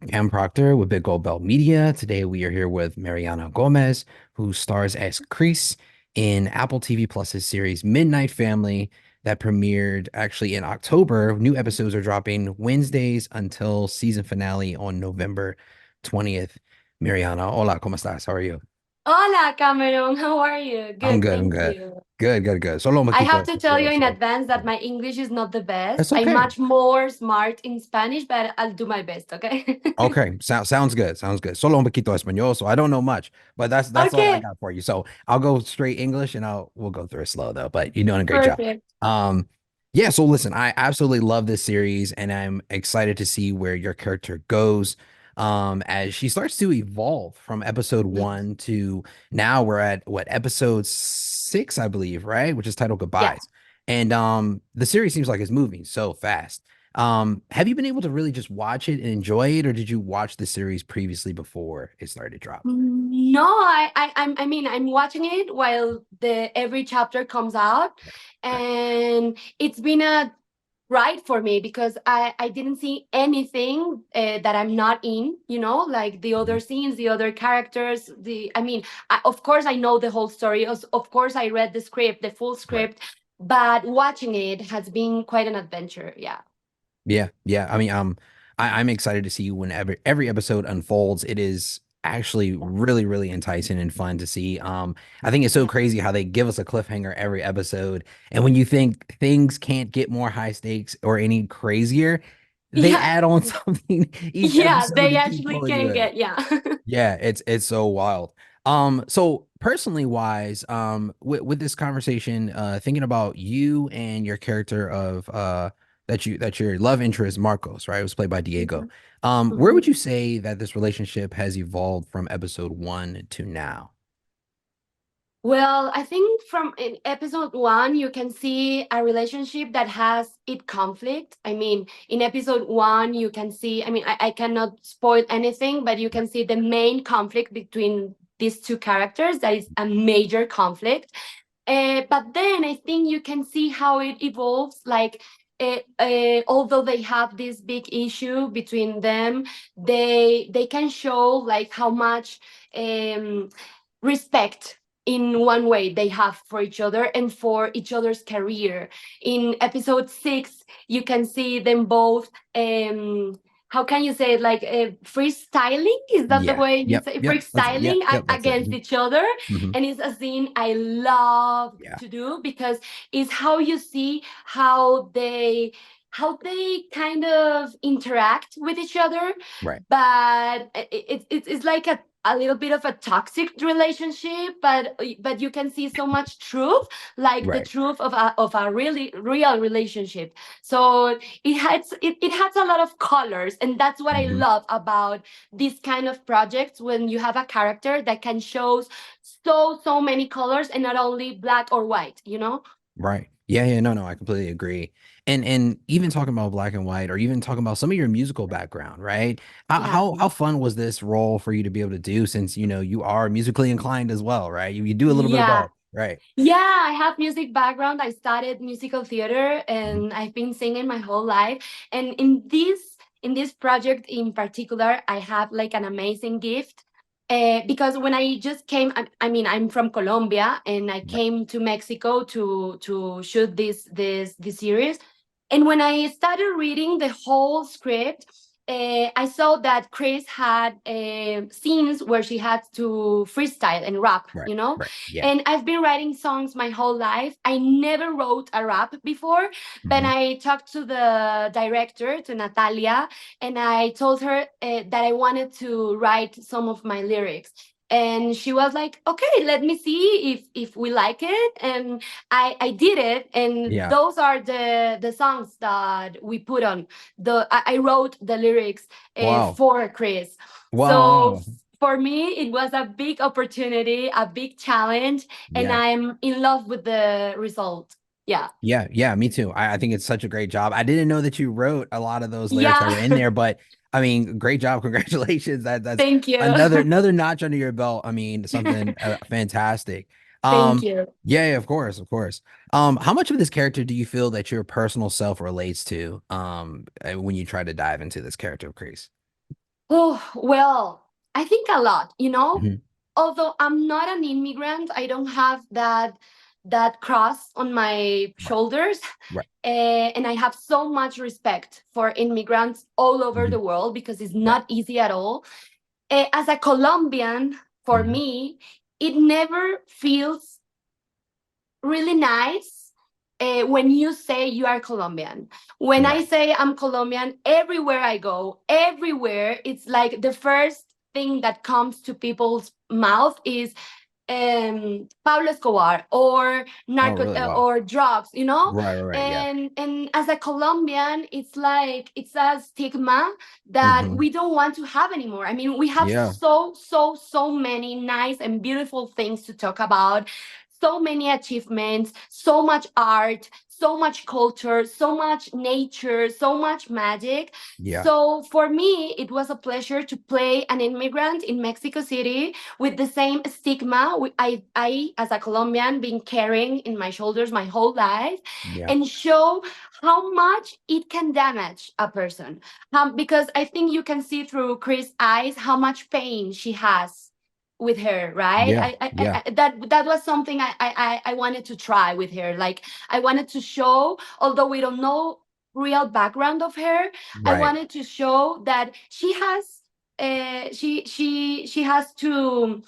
Cam Proctor with Big Gold Belt Media. Today we are here with Mariana Gómez, who stars as Crease in Apple TV Plus's series Midnight Family that premiered actually in October. New episodes are dropping Wednesdays until season finale on November 20th. Mariana, hola, ¿cómo estás? How are you? Hola, Cameron. How are you? I'm Good, good, I'm thank good. you. Good, good, good. Solo un I poquito have to tell you español, in so advance that my English is not the best. it's I'm okay. much more smart in Spanish, but I'll do my best, okay? Okay, sounds good. Sounds good. Solo un poquito español, so I don't know much, but that's all I Okay, got for you. So I'll go straight English and we'll go through it slow though, but you're doing a great job. perfect. Um yeah, so listen, I absolutely love this series and I'm excited to see where your character goes as she starts to evolve from episode Yes. 1 to now we're at what episode 6, I believe, right? Which is titled Yeah. Goodbyes. And the series seems like it's moving so fast. Have you been able to really just watch it and enjoy it, or did you watch the series previously before it started to drop? No, I mean, I'm watching it while the every chapter comes out, Right, and it's been a ride for me because I didn't see anything that I'm not in, like the right. other scenes, the other characters. I mean, of course, I know the whole story. Of course, I read the script, the full Right. script, but watching it has been quite an adventure. Yeah. Yeah, yeah. I mean, I'm excited to see whenever every episode unfolds. It is actually really, really enticing and fun to see. I think it's so Yeah. crazy how they give us a cliffhanger every episode, and when you think things can't get more high stakes or any crazier, they Yeah. add on something each Yeah. episode They to keep actually pulling you can in. get, yeah. Yeah, it's so wild. So personally wise, with this conversation, thinking about you and your character of that your love interest Marcos, right? It was played by Diego. Mhm. Where would Mhm. you say that this relationship has evolved from episode 1 to now? Well, I think from in episode one, you can see a relationship that has it conflict. I mean, in episode one, you can see, I mean, I cannot spoil anything, but you can see the main conflict between these two characters. That is a major conflict. But then I think you can see how it evolves. Like, although they have this big issue between them, they can show like how much respect in one way they have for each other and for each other's career. In episode 6 you can see them both how can you say it, like freestyling, is that the Yeah. way you Yep. say Yep. That's it. freestyling Yep. Yep. That's it. against each other. Hmm. And it's a scene I love Yeah. to do because it's how you see how they kind of interact with each other. Right. But it's like a little bit of a toxic relationship, but you can see so much truth, like the Right. truth of a really real relationship. So it has a lot of colors, and that's what I Hmm. love about these kind of projects, when you have a character that can show so many colors and not only black or white. Right. Yeah, yeah, no, no, I completely agree. And even talking about black and white, or even talking about some of your musical background, right? How Yeah. how fun was this role for you to be able to do since you are musically inclined as well, right? You do a little bit of Yeah. both, right? Yeah, I have music background. I studied musical theater Mhm. and I've been singing my whole life. And in this project in particular, I have like an amazing gift. Because when I just came, I mean, I'm from Colombia and I Right. came to Mexico to shoot this series. And when I started reading the whole script, I saw that Chris had scenes where she had to freestyle and rap, Right. you know? Right. Yeah. And I've been writing songs my whole life. I never wrote a rap before, but Hmm. I talked to the director, to Natalia, and I told her that I wanted to write some of my lyrics. And she was like, "Okay, let me see if we like it." And I did it, and Yeah. those are the songs that we put on. I wrote the lyrics Wow. for Chris. So Wow. for me, it was a big opportunity, a big challenge, and Yeah. I'm in love with the result. Yeah. Yeah, yeah, me too. I think it's such a great job. I didn't know that you wrote a lot of those lyrics that Yeah. were in there, but I mean, great job. Congratulations. That's Thank you. another notch under your belt. I mean, something fantastic. Thank you. Yeah, yeah, of course, of course. How much of this character do you feel that your personal self relates to when you try to dive into this character of Chris? Oh, well, I think a lot, Hmm. although I'm not an immigrant, I don't have that cross on my Right. shoulders. Right. And I have so much respect for immigrants all over Hmm. the world because it's Yeah. not easy at all. As a Colombian, for Hmm. me, it never feels really nice when you say you are Colombian. When I Right. say I'm Colombian, everywhere I go, everywhere, it's like the first thing that comes to people's mouth is Pablo Escobar or Oh, narco really? Wow. or drugs, Right. Right. Right. Yeah. and as a Colombian, it's like it's a stigma that Hmm. we don't want to have anymore. I mean, we have Yeah. so many nice and beautiful things to talk about, so many achievements, so much art, so much culture, so much nature, so much magic. Yeah. So for me, it was a pleasure to play an immigrant in Mexico City with the same stigma I as a Colombian, been carrying in my shoulders my whole life, Yeah. and show how much it can damage a person. Because I think you can see through Chris' eyes how much pain she has with her, right? Yeah. Yeah. That was something I wanted to try with her. Like I wanted to show, although we don't know real background of her, I Right. wanted to show that she has she has to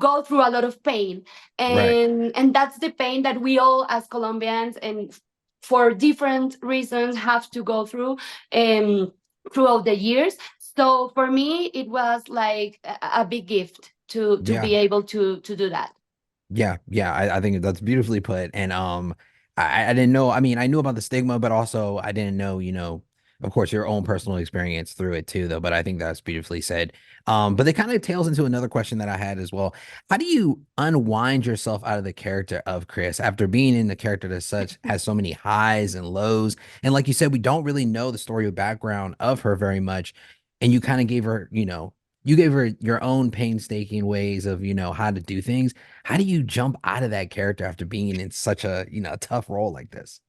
go through a lot of pain, Right. and that's the pain that we all as Colombians and for different reasons have to go through um throughout the years. So for me it was like a big gift to Yeah. be able to do that. Yeah, yeah, I think that's beautifully put. And I didn't know. I mean, I knew about the stigma, but also I didn't know, of course, your own personal experience through it too, though. But I think that's beautifully said. But it kind of tails into another question that I had as well. How do you unwind yourself out of the character of Chris after being in the character that such has so many highs and lows? And like you said, we don't really know the story or background of her very much. And you kind of gave her, you gave her your own painstaking ways of, how to do things. How do you jump out of that character after being in such a, tough role like this?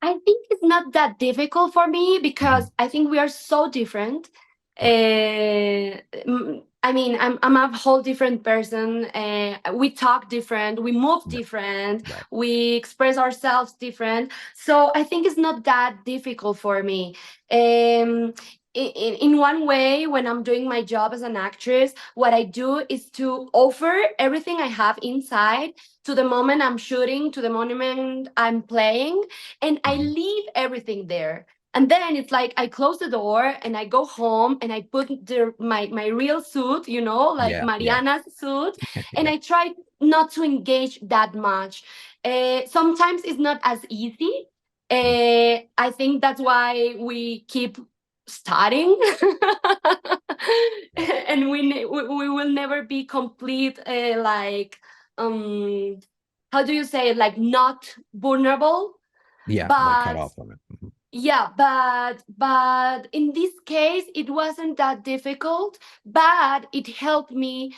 I think it's not that difficult for me Hmm. because I think we are so different. Right. I mean, I'm a whole different person. We talk different, we move Right. different, Right. we express ourselves different. So I think it's not that difficult for me. Um, in one way, when I'm doing my job as an actress, what I do is to offer everything I have inside to the moment I'm shooting, to the moment I'm playing, and I Hmm. leave everything there. And then it's like I close the door and I go home and I put my real suit, like Yeah. Yeah. Mariana's suit, and Yeah. I try not to engage that much. Sometimes it's not as easy. I think that's why we keep starting, Right. and we will never be complete. Um, how do you say it? Like not vulnerable, Yeah. Like cut but off from it. Mhm. yeah, but in this case it wasn't that difficult, but it helped me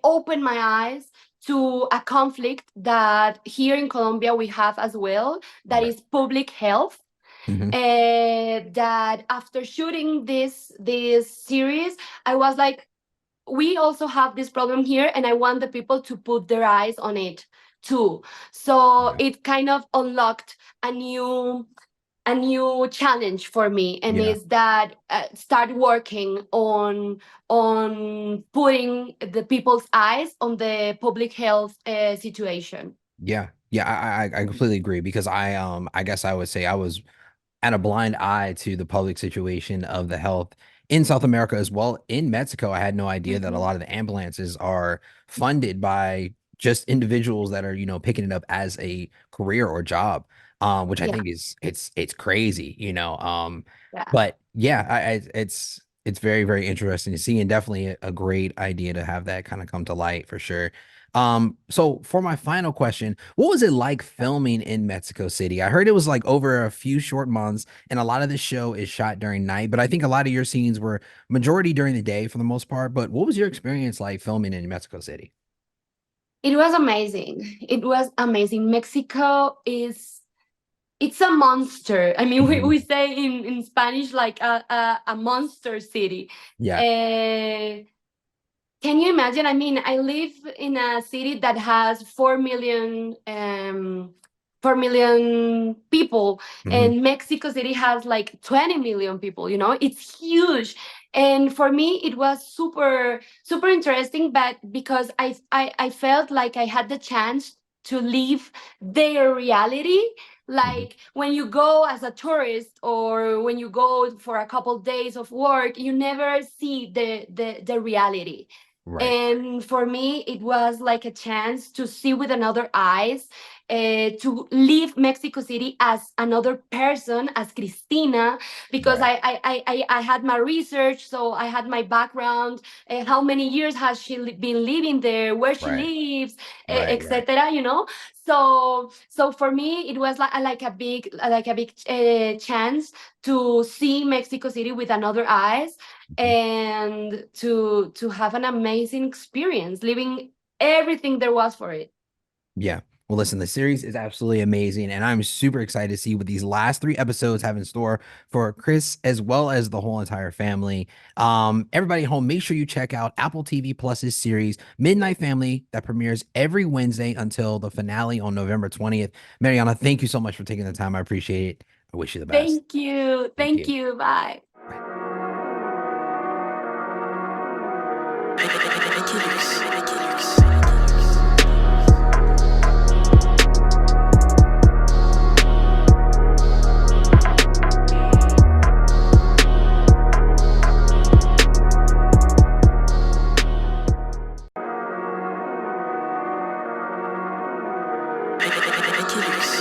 open my eyes to a conflict that here in Colombia we have as well, that Right. is public health. Hmm. That after shooting this series, I was like, we also have this problem here, and I want the people to put their eyes on it too. So Yeah. it kind of unlocked a new challenge for me, and Yeah. is that start working on putting the people's eyes on the public health situation. Yeah. Yeah. I completely agree because I guess I would say I was at a blind eye to the public situation of the health in South America as well. In Mexico, I had no idea that a Mhm. lot of the ambulances are funded by just individuals that are, picking it up as a career or job, which I Yeah, think is it's crazy, yeah. But yeah, it's very, very interesting to see and definitely a great idea to have that kind of come to light for sure. So for my final question, what was it like filming in Mexico City? I heard it was like over a few short months, and a lot of the show is shot during night, but I think a lot of your scenes were majority during the day for the most part. But what was your experience like filming in Mexico City? It was amazing. It was amazing. Mexico is it's a monster. I mean, we Mhm. say in Spanish like a monster city. Yeah. Uh, can you imagine? I mean, I live in a city that has 4 million people, Hmm. and Mexico City has like 20 million people. It's huge. And for me, it was super, super interesting, but because I felt like I had the chance to live their reality. Hmm. Like when you go as a tourist or when you go for a couple days of work, you never see the reality. Right. And for me it was like a chance to see with another eyes, to leave Mexico City as another person, as Cristina, because Right. I had my research, so I had my background, how many years has she been living there, where she Right. lives, Right. Right. etc. So for me it was like a big chance to see Mexico City with another eyes, Mhm. and to have an amazing experience living everything there was for it. Yeah. Well, listen, the series is absolutely amazing, and I'm super excited to see what these last three episodes have in store for Chris as well as the whole entire family. Everybody at home, make sure you check out Apple TV Plus's series Midnight Family that premieres every Wednesday until the finale on November 20th. Mariana, thank you so much for taking the time. I appreciate it. I wish you the best. Thank you. Thank Thank you. you. Bye. Bye. Emergencies.